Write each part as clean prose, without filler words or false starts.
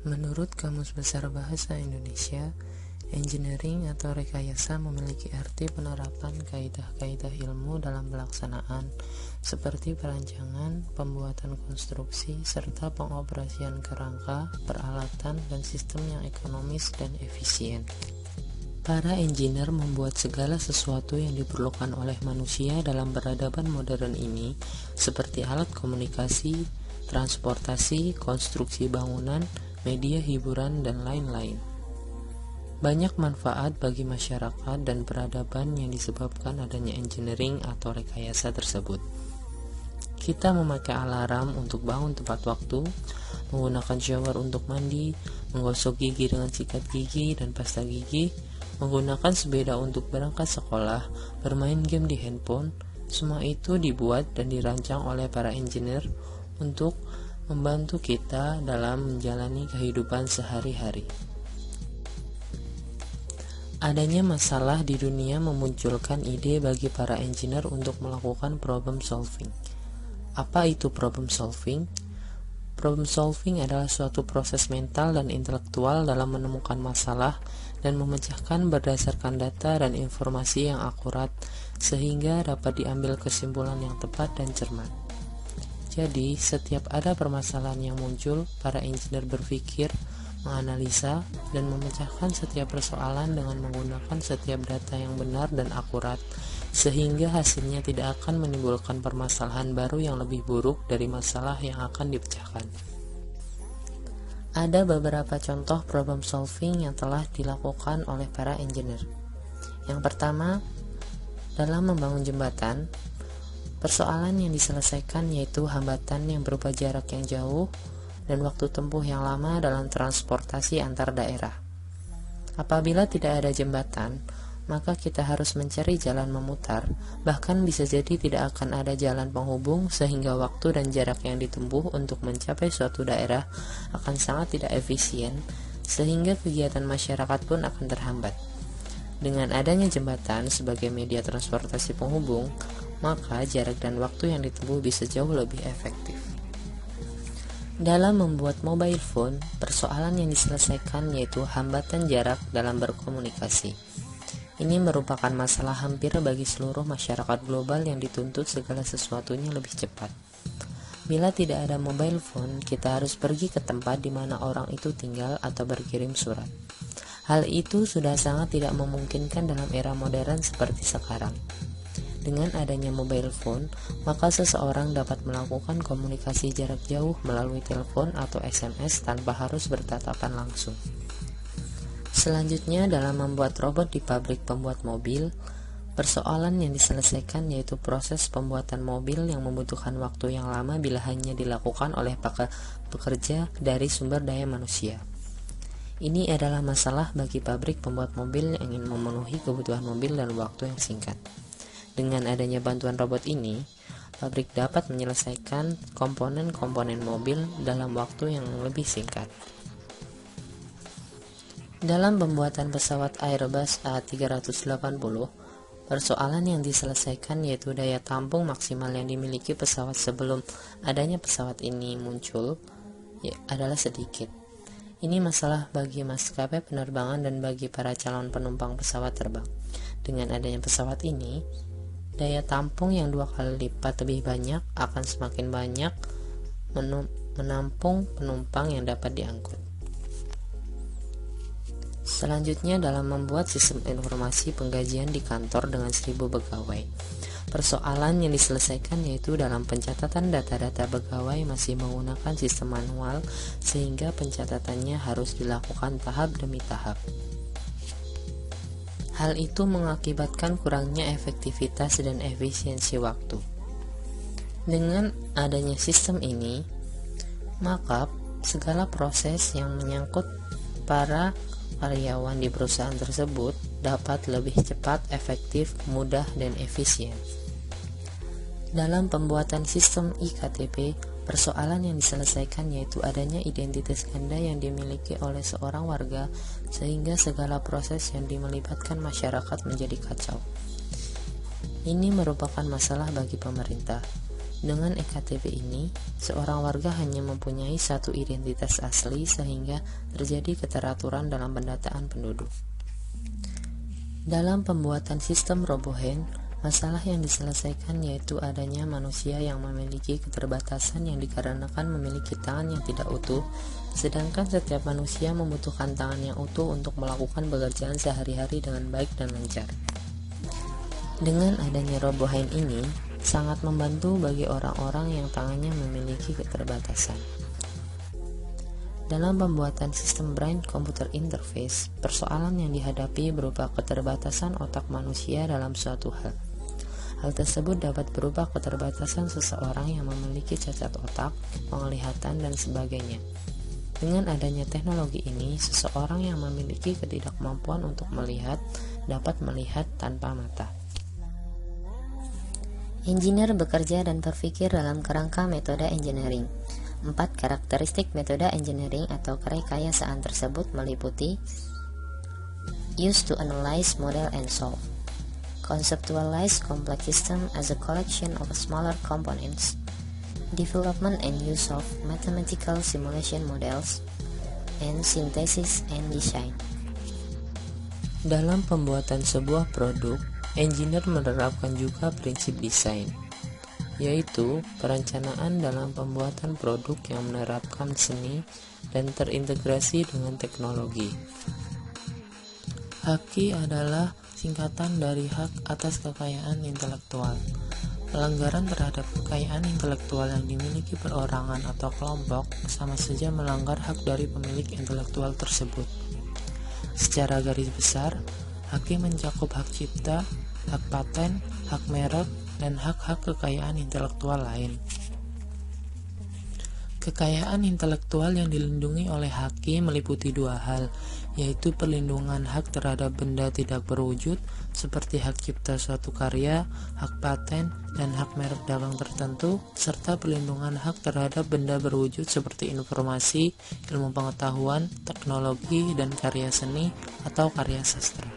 Menurut Kamus Besar Bahasa Indonesia, engineering atau rekayasa memiliki arti penerapan kaidah-kaidah ilmu dalam pelaksanaan, seperti perancangan, pembuatan konstruksi, serta pengoperasian kerangka, peralatan, dan sistem yang ekonomis dan efisien. Para engineer membuat segala sesuatu yang diperlukan oleh manusia dalam peradaban modern ini, seperti alat komunikasi, transportasi, konstruksi bangunan, media hiburan, dan lain-lain. Banyak manfaat bagi masyarakat dan peradaban yang disebabkan adanya engineering atau rekayasa tersebut. Kita memakai alarm untuk bangun tepat waktu, menggunakan shower untuk mandi, menggosok gigi dengan sikat gigi dan pasta gigi, menggunakan sepeda untuk berangkat sekolah, bermain game di handphone. Semua itu dibuat dan dirancang oleh para engineer untuk membantu kita dalam menjalani kehidupan sehari-hari. Adanya masalah di dunia memunculkan ide bagi para engineer untuk melakukan problem solving. Apa itu problem solving? Problem solving adalah suatu proses mental dan intelektual dalam menemukan masalah dan memecahkan berdasarkan data dan informasi yang akurat sehingga dapat diambil kesimpulan yang tepat dan cermat. Jadi, setiap ada permasalahan yang muncul, para engineer berpikir, menganalisa, dan memecahkan setiap persoalan dengan menggunakan setiap data yang benar dan akurat, sehingga hasilnya tidak akan menimbulkan permasalahan baru yang lebih buruk dari masalah yang akan dipecahkan. Ada beberapa contoh problem solving yang telah dilakukan oleh para engineer. Yang pertama, dalam membangun jembatan, persoalan yang diselesaikan yaitu hambatan yang berupa jarak yang jauh dan waktu tempuh yang lama dalam transportasi antar daerah. Apabila tidak ada jembatan, maka kita harus mencari jalan memutar, bahkan bisa jadi tidak akan ada jalan penghubung sehingga waktu dan jarak yang ditempuh untuk mencapai suatu daerah akan sangat tidak efisien, sehingga kegiatan masyarakat pun akan terhambat. Dengan adanya jembatan sebagai media transportasi penghubung, maka jarak dan waktu yang ditempuh bisa jauh lebih efektif. Dalam membuat mobile phone, persoalan yang diselesaikan yaitu hambatan jarak dalam berkomunikasi. Ini merupakan masalah hampir bagi seluruh masyarakat global yang dituntut segala sesuatunya lebih cepat. Bila tidak ada mobile phone, kita harus pergi ke tempat di mana orang itu tinggal atau berkirim surat. Hal itu sudah sangat tidak memungkinkan dalam era modern seperti sekarang. Dengan adanya mobile phone, maka seseorang dapat melakukan komunikasi jarak jauh melalui telepon atau SMS tanpa harus bertatapan langsung. Selanjutnya, dalam membuat robot di pabrik pembuat mobil, persoalan yang diselesaikan yaitu proses pembuatan mobil yang membutuhkan waktu yang lama bila hanya dilakukan oleh pekerja dari sumber daya manusia. Ini adalah masalah bagi pabrik pembuat mobil yang ingin memenuhi kebutuhan mobil dalam waktu yang singkat. Dengan adanya bantuan robot ini, pabrik dapat menyelesaikan komponen-komponen mobil dalam waktu yang lebih singkat. Dalam pembuatan pesawat Airbus A380, persoalan yang diselesaikan yaitu daya tampung maksimal yang dimiliki pesawat sebelum adanya pesawat ini muncul adalah sedikit. Ini masalah bagi maskapai penerbangan dan bagi para calon penumpang pesawat terbang. Dengan adanya pesawat ini, daya tampung yang 2 kali lipat lebih banyak akan semakin banyak menampung penumpang yang dapat diangkut. Selanjutnya, dalam membuat sistem informasi penggajian di kantor dengan 1000 pegawai, persoalan yang diselesaikan yaitu dalam pencatatan data-data pegawai masih menggunakan sistem manual sehingga pencatatannya harus dilakukan tahap demi tahap. Hal itu mengakibatkan kurangnya efektivitas dan efisiensi waktu. Dengan adanya sistem ini, maka segala proses yang menyangkut para karyawan di perusahaan tersebut dapat lebih cepat, efektif, mudah, dan efisien. Dalam pembuatan sistem iktp, persoalan yang diselesaikan yaitu adanya identitas ganda yang dimiliki oleh seorang warga sehingga segala proses yang melibatkan masyarakat menjadi kacau. Ini merupakan masalah bagi pemerintah. Dengan eKTP ini, seorang warga hanya mempunyai satu identitas asli sehingga terjadi keteraturan dalam pendataan penduduk. Dalam pembuatan sistem RoboHand, masalah yang diselesaikan yaitu adanya manusia yang memiliki keterbatasan yang dikarenakan memiliki tangan yang tidak utuh, sedangkan setiap manusia membutuhkan tangan yang utuh untuk melakukan pekerjaan sehari-hari dengan baik dan lancar. Dengan adanya RoboHand ini, sangat membantu bagi orang-orang yang tangannya memiliki keterbatasan. Dalam pembuatan sistem Brain Computer Interface, persoalan yang dihadapi berupa keterbatasan otak manusia dalam suatu hal. Hal tersebut dapat berupa keterbatasan seseorang yang memiliki cacat otak, penglihatan, dan sebagainya. Dengan adanya teknologi ini, seseorang yang memiliki ketidakmampuan untuk melihat dapat melihat tanpa mata. Engineer bekerja dan berpikir dalam kerangka metode engineering. 4 karakteristik metode engineering atau kerekayasaan tersebut meliputi use to analyze, model, and solve, conceptualize complex system as a collection of smaller components, development and use of mathematical simulation models, and synthesis and design. Dalam pembuatan sebuah produk, engineer menerapkan juga prinsip desain, yaitu perencanaan dalam pembuatan produk yang menerapkan seni dan terintegrasi dengan teknologi. Haki adalah singkatan dari hak atas kekayaan intelektual. Pelanggaran terhadap kekayaan intelektual yang dimiliki perorangan atau kelompok sama saja melanggar hak dari pemilik intelektual tersebut. Secara garis besar, haki mencakup hak cipta, hak paten, hak merek, dan hak-hak kekayaan intelektual lain. Kekayaan intelektual yang dilindungi oleh haki meliputi 2 hal, yaitu perlindungan hak terhadap benda tidak berwujud seperti hak cipta suatu karya, hak paten, dan hak merek dagang tertentu, serta perlindungan hak terhadap benda berwujud seperti informasi, ilmu pengetahuan, teknologi, dan karya seni atau karya sastra.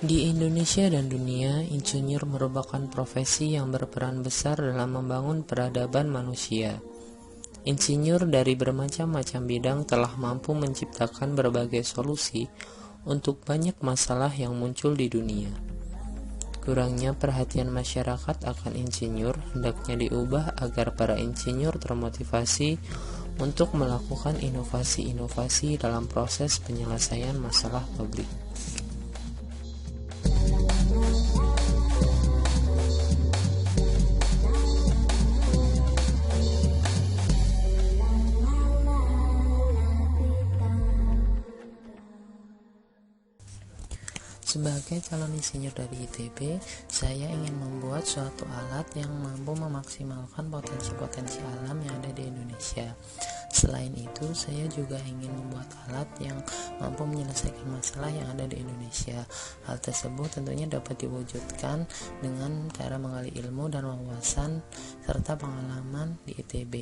Di Indonesia dan dunia, insinyur merupakan profesi yang berperan besar dalam membangun peradaban manusia. Insinyur dari bermacam-macam bidang telah mampu menciptakan berbagai solusi untuk banyak masalah yang muncul di dunia. Kurangnya perhatian masyarakat akan insinyur hendaknya diubah agar para insinyur termotivasi untuk melakukan inovasi-inovasi dalam proses penyelesaian masalah publik. Sebagai calon insinyur dari ITB, saya ingin membuat suatu alat yang mampu memaksimalkan potensi-potensi alam yang ada di Indonesia. Selain itu, saya juga ingin membuat alat yang mampu menyelesaikan masalah yang ada di Indonesia. Hal tersebut tentunya dapat diwujudkan dengan cara menggali ilmu dan wawasan serta pengalaman di ITB.